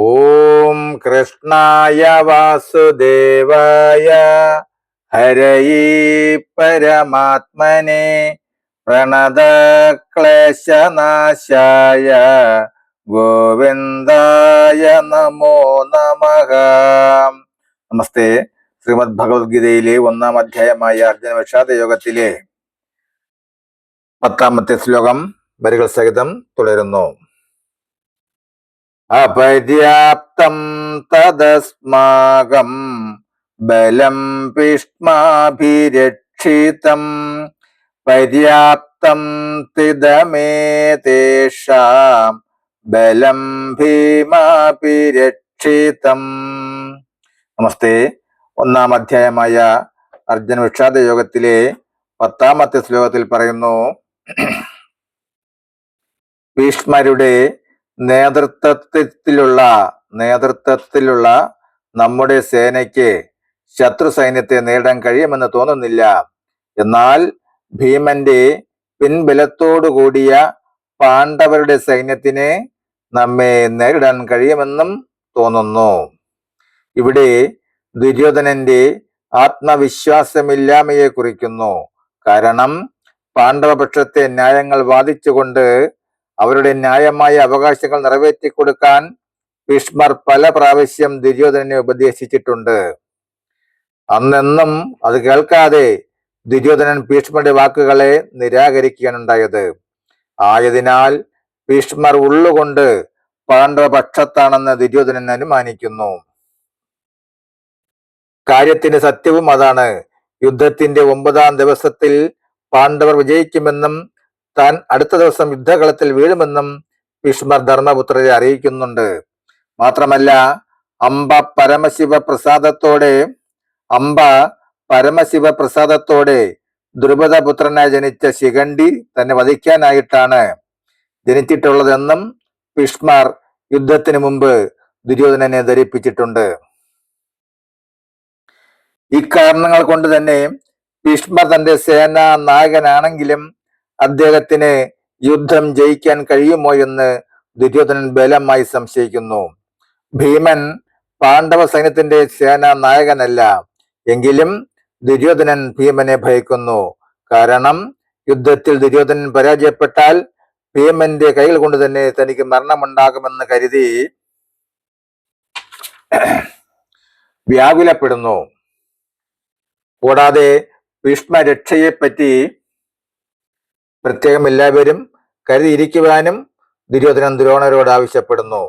ഓം കൃഷ്ണായ വാസുദേവായ ഹരയേ പരമാത്മനെ പ്രണതക്ലേശനാശായ ഗോവിന്ദായ നമോ നമഃ. നമസ്തേ. ശ്രീമദ് ഭഗവത്ഗീതയിലെ 1-ാം അധ്യായമായ അർജുന വിഷാദ യോഗത്തിലെ 10-ാമത്തെ ശ്ലോകം വരികൾ സഹിതം തുടരുന്നു. അപര്യാപ്തം തദസ്മാകം ബലം ഭീഷ്മാഭിരക്ഷിതം പര്യാപ്തം തിദമേതേഷാം ബലം ഭീമാഭിരക്ഷിതം. നമസ്തേ. 1-ാം അധ്യായമായ അർജുന വിഷാദ യോഗത്തിലെ 10-ാമത്തെ ശ്ലോകത്തിൽ പറയുന്നു, ഭീഷ്മരുടെ നേതൃത്വത്തിലുള്ള നമ്മുടെ സേനയ്ക്ക് ശത്രു സൈന്യത്തെ നേരിടാൻ കഴിയുമെന്ന് തോന്നുന്നില്ല. എന്നാൽ ഭീമന്റെ പിൻബലത്തോടുകൂടിയ പാണ്ഡവരുടെ സൈന്യത്തിന് നമ്മെ നേരിടാൻ കഴിയുമെന്നും തോന്നുന്നു. ഇവിടെ ദുര്യോധനന്റെ ആത്മവിശ്വാസമില്ലായ്മയെ കുറിക്കുന്നു. കാരണം പാണ്ഡവപക്ഷത്തെ ന്യായങ്ങൾ വാദിച്ചുകൊണ്ട് അവരുടെ ന്യായമായ അവകാശങ്ങൾ നിറവേറ്റിക്കൊടുക്കാൻ ഭീഷ്മർ പല പ്രാവശ്യം ദുര്യോധനനെ ഉപദേശിച്ചിട്ടുണ്ട്. അന്നെന്നും അത് കേൾക്കാതെ ദുര്യോധനൻ ഭീഷ്മരുടെ വാക്കുകളെ നിരാകരിക്കുകയാണുണ്ടായത്. ആയതിനാൽ ഭീഷ്മർ ഉള്ളുകൊണ്ട് പാണ്ഡവപക്ഷത്താണെന്ന് ദുര്യോധനൻ അനുമാനിക്കുന്നു. കാര്യത്തിന്റെ സത്യവും അതാണ്. യുദ്ധത്തിന്റെ 9-ാം ദിവസത്തിൽ പാണ്ഡവർ വിജയിക്കുമെന്നും താൻ അടുത്ത ദിവസം യുദ്ധകളത്തിൽ വീഴുമെന്നും ഭീഷ്മർ ധർമ്മപുത്രരെ അറിയിക്കുന്നുണ്ട്. മാത്രമല്ല അംബ പരമശിവപ്രസാദത്തോടെ ദ്രുപദപുത്രനായി ജനിച്ച ശിഖണ്ഡി തന്നെ വധിക്കാനായിട്ടാണ് ജനിച്ചിട്ടുള്ളതെന്നും ഭീഷ്മർ യുദ്ധത്തിന് മുമ്പ് ദുര്യോധനനെ ധരിപ്പിച്ചിട്ടുണ്ട്. ഇക്കാരണങ്ങൾ കൊണ്ട് തന്നെ ഭീഷ്മർ തന്റെ സേനാ നായകനാണെങ്കിലും അദ്ദേഹത്തിന് യുദ്ധം ജയിക്കാൻ കഴിയുമോ എന്ന് ദുര്യോധനൻ ബലമായി സംശയിക്കുന്നു. ഭീമൻ പാണ്ഡവ സൈന്യത്തിന്റെ സേനാ നായകനല്ല. എങ്കിലും ദുര്യോധനൻ ഭീമനെ ഭയക്കുന്നു. കാരണം യുദ്ധത്തിൽ ദുര്യോധനൻ പരാജയപ്പെട്ടാൽ ഭീമന്റെ കൈകൾ കൊണ്ട് തന്നെ തനിക്ക് മരണമുണ്ടാകുമെന്ന് കരുതി വ്യാകുലപ്പെടുന്നു. കൂടാതെ ഭീഷ്മരക്ഷയെപ്പറ്റി പ്രത്യേകം എല്ലാവരും കരുതിയിരിക്കുവാനും ദുര്യോധനൻ ദ്രോണരോട് ആവശ്യപ്പെടുന്നു.